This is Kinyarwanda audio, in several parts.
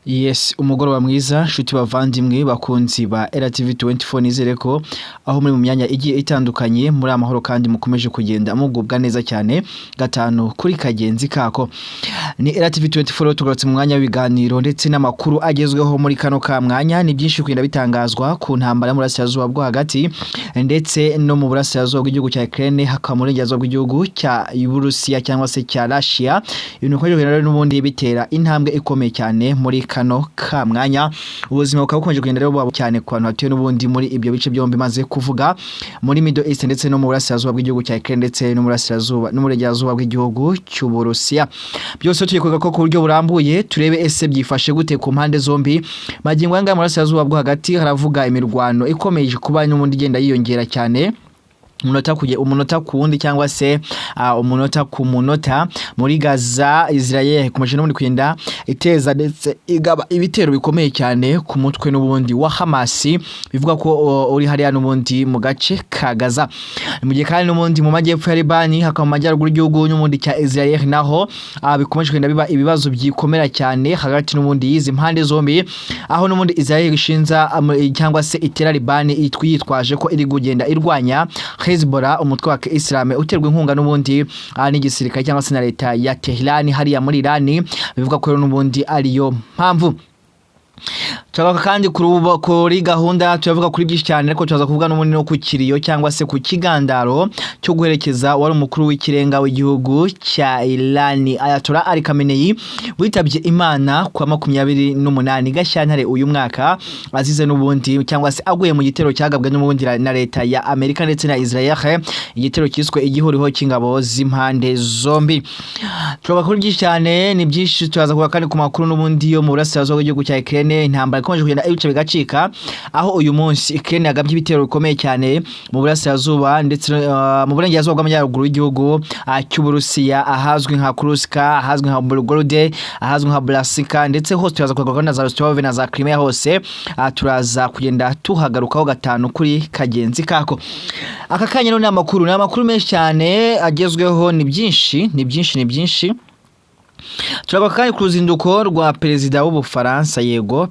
Yes, umugoroba mwiza shuti bavandimwe bakunzi ba RTV24 nizere ko aho muri mu myanya igiye itandukanye muri amahoro kandi mukomeje kugenda mugubwa neza cyane gatanu kuri kagenzi kako. Ni RTV24 tugarutse mu mwanya w'ibiganiro ndetse n'amakuru agezweho muri kano ka mwanya. Ni byinshi kwinda bitangazwa ku ntambara mu burasirazuba bwo hagati ndetse no mu burasirazuba bw'igihugu cya Ukraine hakamurengezwa bw'igihugu cya Uburusiya cyangwa se cya Russia. Ibintu kwaje rero n'ubundi bitera intambwe ikomeye cyane muri kano ka mwanya. Ubuzima bukaba bukomeje kugenda rero bwabo cyane ku bantu batuye n'ubundi muri ibyo bice byombi maze kuvuga muri Middle East ndetse no mu burasirazuba bw'igihugu cya Ukraine ndetse no mu burasirazuba n'umurengerazuba bw'igihugu cy'Uburusiya. Byose tugiye ko ku buryo burambuye turebe ese byifashe gute ku mpande zombi. Magingo anga mu burasirazuba bwo hagati haravuga imirwano ikomeje kuba n'ubundi igenda yiyongera cyane umunota ku wundi cyangwa se umunota ku munota muri Gaza. Israel ikomeje n'ubundi kwenda iteza ndetse igaba ibitero bikomeye cyane ku mutwe n'ubundi wa Hamas bivuga ko uri hariya n'ubundi mu gace ka Gaza. Mu gihe kandi n'ubundi mu majyepfo ya Libani hakaba majyaruguru y'igihugu n'ubundi cya Israel naho bikomeje kwenda biba ibibazo byikomera cyane hagati n'ubundi yizi impande zombi, aho n'ubundi Israel ishinza cyangwa se itera Libani yitwaje ko iri kugenda irwanya Hezbollah umutwe wa Islam uterwa inkunga n'ubundi n'igisirikare cyangwa se na leta ya Tehran hariya muri Iran. Bivuga ko n'ubundi ariyo mpamvu. Turavuga kandi kuri gahunda turavuga kuri byinshi cyane ariko turaza kuvuga n'ubundi no ku kiriyo cyangwa se ku kigandaro cyo guherekeza wari umukuru w'ikirenga w'igihugu cya Iran Ayatollah Ali Khamenei witabye Imana kwa 28 Gashyantare uyu mwaka azize n'ubundi cyangwa se aguye mu gitero cyagabwe n'ubundi na leta ya Amerika ndetse na Israel, igitero kiswe igihuriho cy'ingabo z'impande zombi. Turavuga kuri byinshi cyane ni byinshi turaza kuvuga kandi ku makuru n'ubundi yo mu burasirazuba bw'igihugu cya Ukraine. Intambara ikomeje kugenda ibice bigacika aho uyu munsi Ukraine yagabye ibitero bikomeye cyane mu burasirazuba ndetse mu burengerazuba bw'amajyaruguru y'igihugu cy'Uburusiya ahazwi nka Kursk, ahazwi nka Belgorod, ahazwi nka Bryansk ndetse hose turaza kugaruka na za Rostov na za Crimea hose turaza kugenda tuhagarukaho gatanu kuri kagenzi kako. Aka kanya no n'amakuru menshi cyane agezweho ni byinshi. Turavuga kandi ku ruzinduko rwa Perezida w'Ubufaransa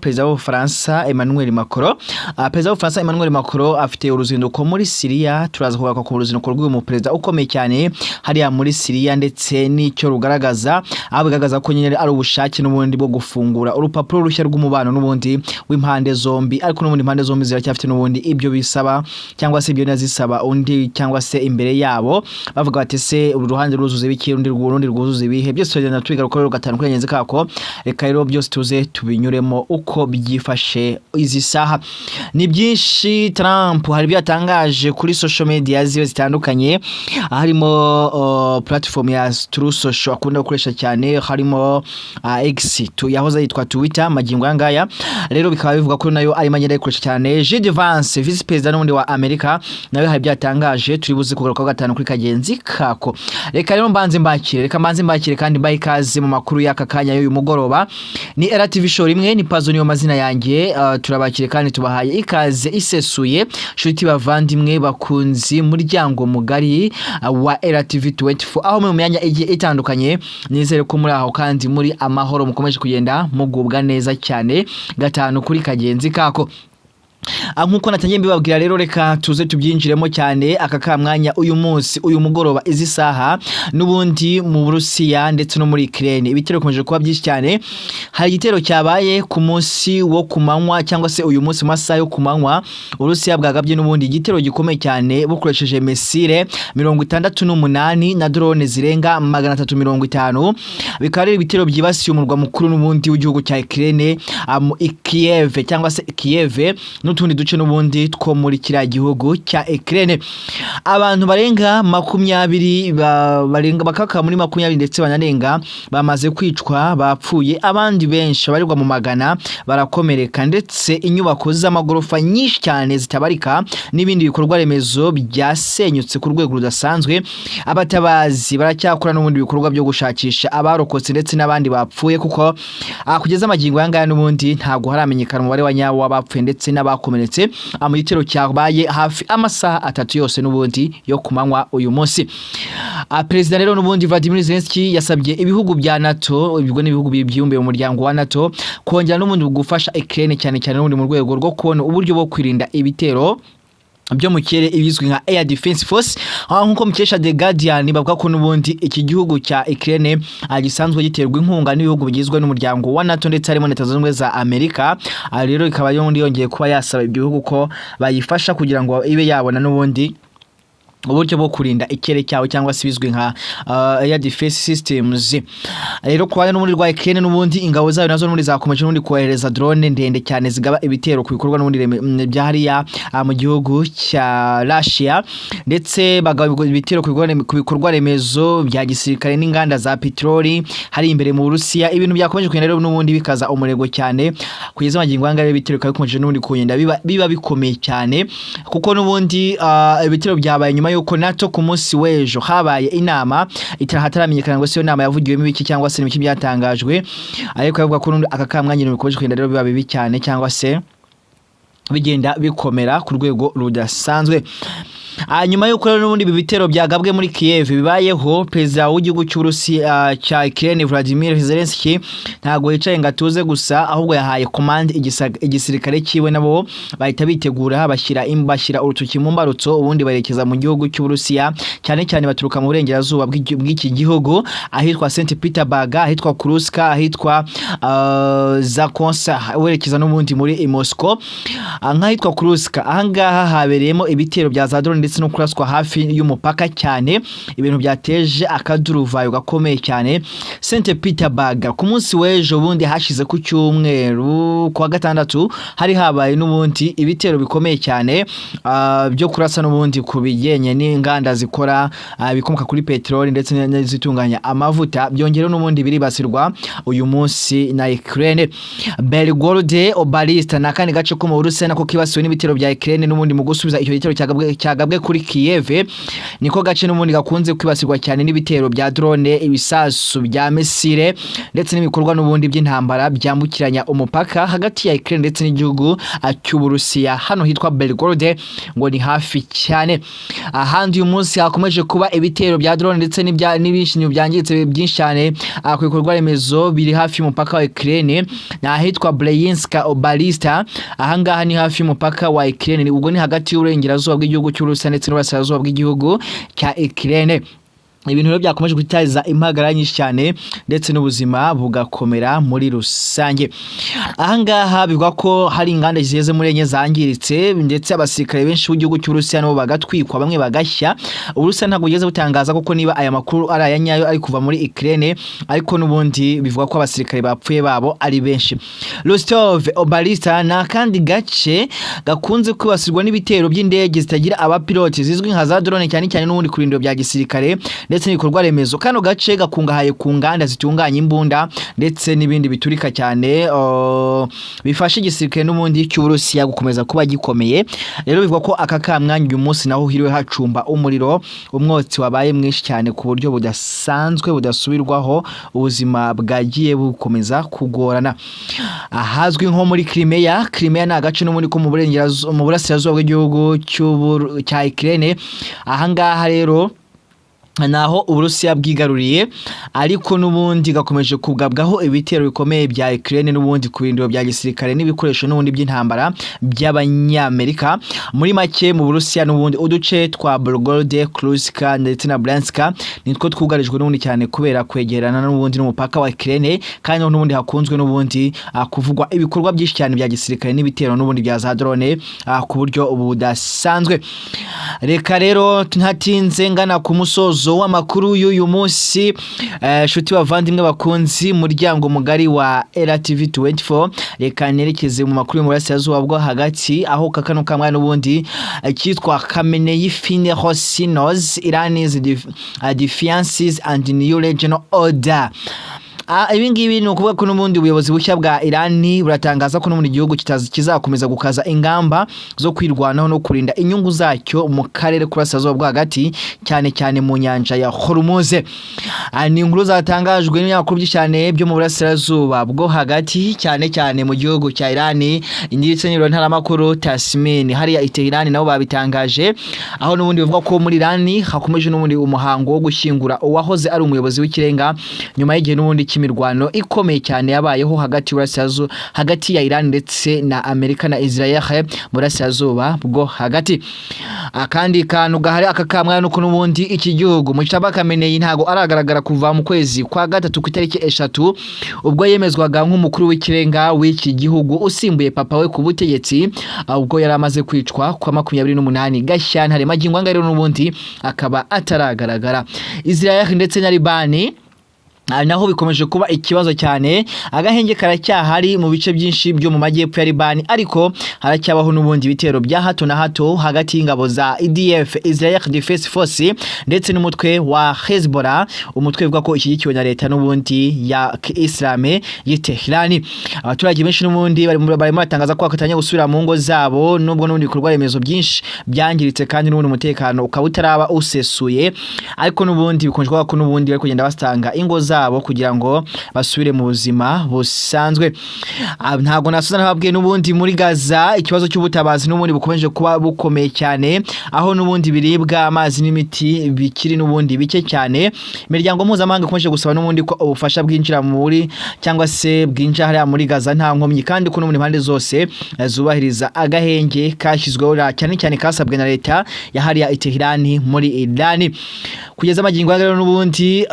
Perezida w'Ubufaransa Emmanuel Macron. Perezida w'Ubufaransa Emmanuel Macron afite uruzinduko muri Syria. Turaza kuvuga ku ruzinduko rw'uyu perezida ukomeye cyane hariya muri Syria ndetse n'icyo rugaragaza, abigaragaza ko nyine ari ubushake n'ubundi bwo gufungura urupapuro rushya rw'umubano n'ubundi w'impande zombi, ariko n'ubundi impande zombi ziracyafite n'ubundi ibyo bisaba cyangwa se ibyo nazisaba undi cyangwa se imbere yabo bavuga bati se uru ruhande ruzuze biki urundi rwuzuze ibihe. Byose tugenda tubigaruka gatanu kuri kagenzi kako. Reka rero byose tuze tubinyuremo uko byifashe izi saha. Ni byinshi. Trump hari byatangaje kuri social media ziwe zitandukanye, harimo platform ya True Social akunda gukoresha cyane, harimo X yahoze yitwa Twitter magingo yangaya. Rero bikaba bivuga ko nayo ari manyere gukoresha cyane. J.D. Vance vice president n'undi wa America nayo hari byatangaje turibuze kugaruka gatanu kuri kagenzi kako. Reka rero mbanze mbakire kandi bayikaze mu makuru y'aka kanya y'uyu mugoroba. Ni RTV show rimwe ni Pazo niyo mazina yanjye. Turabakire kandi tubahaye ikaze isesuye shuti bavandimwe bakunzi muryango mugari wa RTV24 aho mu myanya igiye itandukanye. Nizere ko muri aho kandi muri amahoro mukomeje kugenda mugubwa neza cyane gatanu kuri kagenzi kako. Nkuko natangiye mbibabwira rero reka tuze tubyinjiremo cyane aka ka mwanya uyu munsi uyu mugoroba izi saha n'ubundi mu Burusiya ndetse no muri Ukraine. Ibitero bikomeje kuba byinshi cyane. Hari igitero cyabaye ku munsi wo kumanywa cyangwa se uyu munsi masaha yo kumanywa Urusiya bwagabye n'ubundi igitero gikomeye cyane bukoresheje misile 68 na drone zirenga 350. Bikaba rero ibitero byibasiye umurwa mukuru n'ubundi w'igihugu cya Ukraine Kiev cyangwa se Kiev n'utundi duce n'ubundi two muri kiriya gihugu cya Ukraine. Abantu barenga 20 bakaka muri 20 ndetse banarenga bamaze kwicwa bapfuye, abandi benshi barirwa mu magana barakomereka ndetse inyubako z'amagorofa nyinshi cyane zitabarika n'ibindi bikorwa remezo byasenyutse ku rwego rudasanzwe. Abatabazi baracyakora n'ubundi bikorwa byo gushakisha abarokotse ndetse n'abandi bapfuye kuko kugeza amagingo yangaya n'ubundi ntago haramenyekana umubare wa nyawo w'abapfuye ndetse n'abako bakomeretse mu gitero cyabaye hafi amasaha 3 yose n'ubundi yo kumanywa uyu munsi. Perezida rero n'ubundi Vladimir Zelensky yasabye ibihugu bya NATO, ibigo n'ibihugu byiyumbiye mu muryango wa NATO kongera n'ubundi gufasha Ukraine cyane cyane n'ubundi mu rwego rwo kubona uburyo bwo kwirinda ibitero byo mu kirere ibizwi nka Air Defense Force. Nkuko mukesha The Guardian bavuga ko n'ubundi iki gihugu cya Ukraine gisanzwe giterwa inkunga n'ibihugu bigizwe n'umuryango wa NATO ndetse harimo Leta Zunze Ubumwe za Amerika. Rero ikaba yongeye kuba yasaba ibihugu ko bayifasha kugira ngo ibe yabona n'ubundi uburyo bwo kurinda ikere cyawe cyangwa se bizwi nka Air Defense Systems. Rero kwa n'ubundi rwa Ukraine n'ubundi ingabo zayo nazo n'ubundi zakomeje n'ubundi kohereza drone ndende cyane zigaba ibitero ku bikorwa n'ubundi byahariya mu gihugu cya Russia, ndetse bagaba ibitero ku bikorwa remezo bya gisirikare n'inganda za petroli hari imbere mu Burusiya. Ibintu byakomeje kugenda rero n'ubundi bikaza umurego cyane kugeza magingo anga ibitero bikomeje n'ubundi kugenda biba bikomeye cyane, kuko n'ubundi ibitero byabaye nyuma yuko NATO ku munsi w'ejo habaye inama hataramenyekana ngo se iyo nama yavugiwemo ibiki cyangwa se n'ibiki byatangajwe, ariko yavuga ko aka kamwanya bikomeje kugenda rero biba bibi cyane cyangwa se bigenda bikomera ku rwego rudasanzwe. Nyuma yuko rero n'ubundi bitero byagabwe muri Kiev bibayeho, Perezida w'igihugu cy'Uburusiya cya Ukraine Vladimir Zelensky ntago yicaye ngatuze gusa, ahubwo yahaye command igisirikare cyiwe nabo bahita bitegura bashyira urutuki mu mbarutso, ubundi barekeza mu gihugu cy'Uburusiya cyane cyane baturuka mu burengerazuba bw'iki gihugu ahitwa St Petersburg, ahitwa Kursk, ahitwa Zakonsa, werekeza n'ubundi muri Moscow. Nk'ahitwa Kursk ahangaha habereyemo ibitero bya za drone ndetse no kuraswa hafi y'umupaka cyane, ibintu byateje akaduruvayo gakomeye cyane St Petersburg. Ku munsi w'ejo bundi hashize ku cyumweru kwa gatandatu hari habaye n'ubundi ibitero bikomeye cyane byo kurasa n'ubundi kubigenye n'inganda zikora bikomoka kuri petroli ndetse n'izitunganya amavuta, byongera n'ubundi biribasirwa uyu munsi na Ukraine. Belgorod Obalista nakandi gace ko mu Burusiya nako kibasiwe n'ibitero bya Ukraine n'ubundi mu gusubiza icyo gitero cyagabwe kuri Kiev, niko gace n'ubundi gakunze kwibasirwa cyane n'ibitero bya drone, ibisasu bya misile ndetse n'ibikorwa n'ubundi by'intambara byambukiranya umupaka hagati ya Ukraine ndetse n'igihugu cy'Uburusiya. Hano hitwa Belgorod ngo ni hafi cyane. Ahandi uyu munsi hakomeje kuba ibitero bya drone ndetse n'ibishinyo byangitse byinshi cyane ku bikorwa remezo biri hafi y'umupaka wa Ukraine n'ahitwa Bryansk Obalista. Ahangaha ni hafi y'umupaka wa Ukraine, ubwo ni hagati y'uburengerazuba bw'igihugu cy'Uburusiya ndetse n'uburasirazuba bw'igihugu cya Ukraine. Ibintu rero byakomeje guteza impagara nyinshi cyane ndetse n'ubuzima bugakomera muri rusange. Ahangaha bivugwa ko hari inganda zigeze muri enye zangiritse ndetse abasirikare benshi b'igihugu cy'Uburusiya nabo bagatwikwa, bamwe bagashya. Uburusiya ntabwo bugeze butangaza kuko niba aya makuru ari ayanyayo ari kuva muri Ukraine, ariko n'ubundi bivugwa ko abasirikare bapfuye babo ari benshi. Rostov Obalista na kandi gace gakunze kwibasirwa n'ibitero by'indege zitagira abapilote zizwi nka za drone cyane cyane n'ubundi kurindiro bya gisirikare ndetse n'ibikorwa remezo. Kano gace gakungahaye ku nganda zitunganya imbunda ndetse n'ibindi biturika cyane bifasha igisirikare n'ubundi cy'Uburusiya gukomeza kuba gikomeye. Rero bivuga ko aka kamwanya uyu munsi naho hiriwe hacumba umuriro, umwotsi wabaye mwinshi cyane ku buryo budasanzwe budasubirwaho, ubuzima bwagiye bukomeza kugorana. Ahazwi nko muri Crimea ni agace n'ubundi ko mu burasirazuba bw'igihugu cya Ukraine. Ahangaha rero naho Uburusiya bwigaruriye, ariko n'ubundi gakomeje kugabwaho ibitero bikomeye bya Ukraine n'ubundi ku birindiro bya gisirikare n'ibikoresho n'ubundi by'intambara by'Abanyamerika. Muri make mu Burusiya n'ubundi uduce twa Belgorod, Kursk ndetse na Bryansk nitwo twugarijwe n'ubundi cyane kubera kwegerana n'ubundi n'umupaka wa Ukraine, kandi n'ubundi hakunzwe n'ubundi kuvugwa ibikorwa byinshi cyane bya gisirikare n'ibitero n'ubundi bya za drone ku buryo budasanzwe. Reka rero ntatinze ngana ku musozo w'amakuru y'uyu munsi, shuti bavandimwe bakunzi muryango mugari wa RTV24, reka nerekeze mu makuru mu burasirazuba bwo hagati, aho kakano kamwe n'ubundi cyitwa Khamenei Finehosinos Iran's defiances and new regional order. Ibi ngibi ni ukuvuga ko n'ubundi ubuyobozi bushya bwa Irani buratangaza ko n'ubundi igihugu kizakomeza gukaza ingamba zo kwirwanaho no kurinda inyungu zacyo mu karere kurasazwa bwa hagati cyane cyane mu nyanja ya Hormuz. Ni inkuru zatangajwe n'ibinyamakuru by'cyane byo mu burasirazuba bwo hagati cyane cyane mu gihugu cya Irani. Inditse n'ibiro ntaramakuru Tasmin hariya Tehran nabo babitangaje, aho n'ubundi bivuga ko muri Irani hakomeje n'ubundi umuhango wo gushyingura uwahoze ari umuyobozi w'ikirenga nyuma y'igihe n'ubundi cy'imirwano ikomeye cyane yabayeho hagati ya Iran ndetse na Amerika na Israel mu burasirazuba bwo hagati. Akandi kantu gahari akakamwa nuko n'ubundi iki gihugu mu cyaba kameneye ntago aragaragara kuva mu kwezi kwa gatatu ku itariki 3 ubwo yemezwaga nk'umukuru w'ikirenga w'iki gihugu usimbuye papa we ku butegetsi, ubwo yari amaze kwicwa kwa 28 Gashyantare magingo anga rero n'ubundi akaba ataragaragara. Israel ndetse na Libani naho bikomeje kuba ikibazo cyane, agahenge karacyahari mu bice byinshi byo mu majyepfo ya Libani, ariko haracyabaho n'ubundi bitero bya hato na hato hagati y'ingabo za IDF Israel Defense Force ndetse n'umutwe wa Hezbollah, umutwe uvuga ko ishyigikiwe na leta n'ubundi ya Islame y'Tehran. Abaturage benshi n'ubundi barimo batangaza ko bakatanya gusubira mu ngo zabo nubwo n'ubundi bikorwa remezo byinshi byangiritse kandi n'ubundi umutekano ukaba utaraba usesuye, ariko n'ubundi bikonjwa ko n'ubundi bari kugenda basanga ingo zabo kugira ngo basubire mu buzima busanzwe. Ntago nasuza nababwiye n'ubundi muri Gaza ikibazo cy'ubutabazi n'ubundi bukomeje kuba bukomeye cyane, aho n'ubundi biribwa amazi n'imiti bikiri n'ubundi bike cyane. Imiryango mpuzamahanga ikomeje gusaba n'ubundi ko ubufasha bwinjira muri cyangwa se bwinjira hariya muri Gaza nta nkomyi, kandi ko n'ubundi impande zose zubahiriza agahenge kashyizweho cyane cyane kasabwe na leta ya hariya Tehran muri Iran. Kugeza magingo rero n'ubundi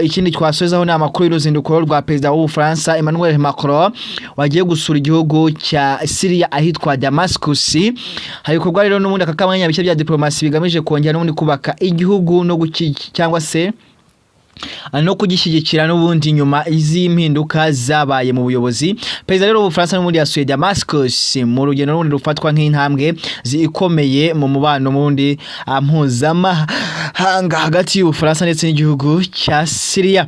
ikindi twasozaho ni amakuru y'uruzinduko rwa Perezida w'Ubufaransa Emmanuel Macron wagiye gusura igihugu cya Syria ahitwa Damascus. Hari ibikorwa rero n'ubundi akakamanya bishya bya diplomasi bigamije kongera n'ubundi kubaka igihugu no cyangwa se no kugishyigikira n'ubundi nyuma z'impinduka zabaye mu buyobozi. Perezida rero w'Ubufaransa n'ubundi yasuye Damascus mu rugendo n'ubundi rufatwa nk'intambwe zikomeye mu mubano mundi mpuzamahanga hagati y'Ubufaransa ndetse n'igihugu cya Syria.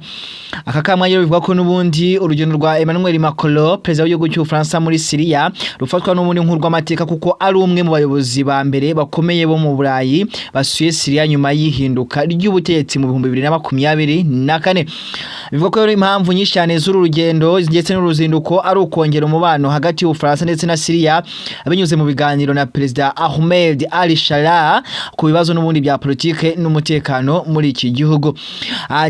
Akakamwa rero bivuga ko n'ubundi urugendo rwa Emmanuel Macron perezida w'igihugu cy'Ubufaransa muri Syria rufatwa n'ubundi nk'urw'amateka kuko ari umwe mu bayobozi ba mbere bakomeye bo mu Burayi basuye Syria nyuma y'ihinduka ry'ubutegetsi mu 2024. Bivuga ko impamvu nyinshi cyane z'uru rugendo ndetse n'uruzinduko ari ukongera umubano hagati y'Ubufaransa ndetse na Syria binyuze mu biganiro na Perezida Ahmed al-Sharaa ku bibazo n'ubundi bya politike n'umutekano muri iki gihugu.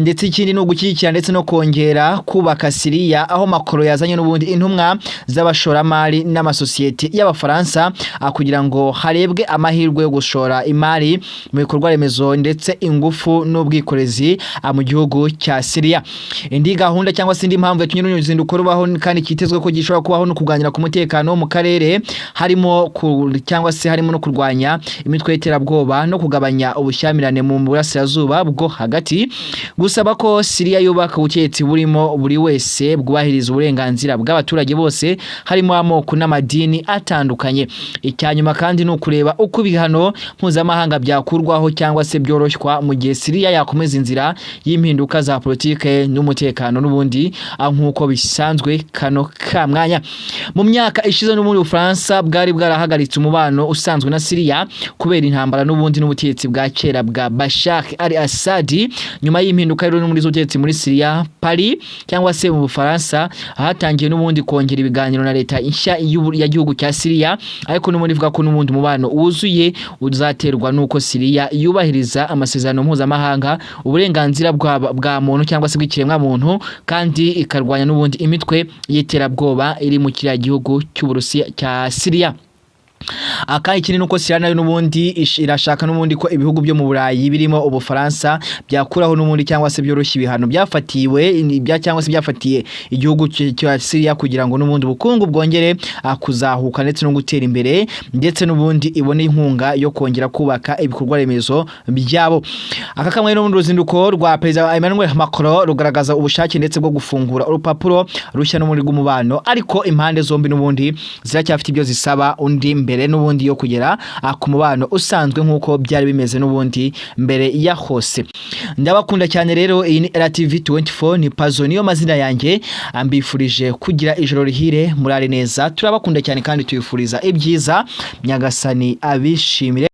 Ndetse ikindi no gukikira ndetse no kongera kubaka Syria, aho Macron yazanye n'ubundi intumwa z'abashoramari n'amasosiyete y'Abafaransa kugira ngo harebwe amahirwe yo gushora imari mu bikorwa remezo ndetse ingufu n'ubwikorezi mu gihugu cya Syria. Indi gahunda cyangwa se indi mpamvu yatumye n'uruzinduko rubaho kandi kitezwe ko gishobora kubaho no kuganira ku mutekano mu karere, harimo cyangwa se harimo no kurwanya imitwe y'iterabwoba no kugabanya ubushyamirane mu burasirazuba bwo hagati, gusaba ko Syria yubaka ubutegetsi burimo buri wese bwubahiriza uburenganzira bw'abaturage bose harimo amoko n'amadini atandukanye. Icyanyuma kandi no kureba uko ibihano mpuzamahanga byakurwaho cyangwa se byoroshywa mu gihe Syria yakomeza inzira y'impinduka za politike n'umutekano n'ubundi nk'uko bisanzwe kano kamwanya. Mu myaka ishize n'ubundi Ubufaransa bwari bwarahagaritse umubano usanzwe na Syria kubera intambara n'ubundi n'ubutegetsi bwa kera bwa Bashar al-Assad. Nyuma y'impinduka rero muri z'ubutegetsi muri Syria, Paris cyangwa se mu Bufaransa hatangiye n'ubundi kongera ibiganiro na leta nshya y'igihugu cya Syria, ariko n'ubundi ivuga ko n'ubundi mubano wuzuye uzaterwa nuko Syria yubahiriza amasezerano mpuzamahanga, uburenganzira bwa muntu cyangwa se bw'ikiremwa muntu, kandi ikarwanya n'ubundi imitwe y'iterabwoba iri mu kiriya gihugu cy'Uburusiya cya Syria. Akandi kinini nuko Syria nayo n'ubundi irashaka n'ubundi ko ibihugu byo mu Burayi birimo Ubufaransa byakuraho n'ubundi cyangwa se byoroshya ibihano byafatiye igihugu cya Syria kugira ngo n'ubundi bukungu bwongere kuzahuka ndetse no gutera imbere, ndetse n'ubundi ibone inkunga yo kongera kubaka ibikorwa remezo byabo. Akakamwe n'ubundi ruzinduko rwa Perezida Emmanuel Macron rugaragaza ubushake ndetse bwo gufungura urupapuro rushya n'umuri rw'umubano, ariko impande zombi n'ubundi ziracyafite ibyo zisaba undi imbere n'ubundi yo kugera ku mubano usanzwe nk'uko byari bimeze n'ubundi mbere ya hose. Ndabakunda cyane rero, iyi ni RTV24 ni Pazo niyo mazina yanjye, ambifurije kugira ijoro rihire, murare neza, turabakunda cyane kandi tuyifuriza ibyiza, Nyagasani abishimire.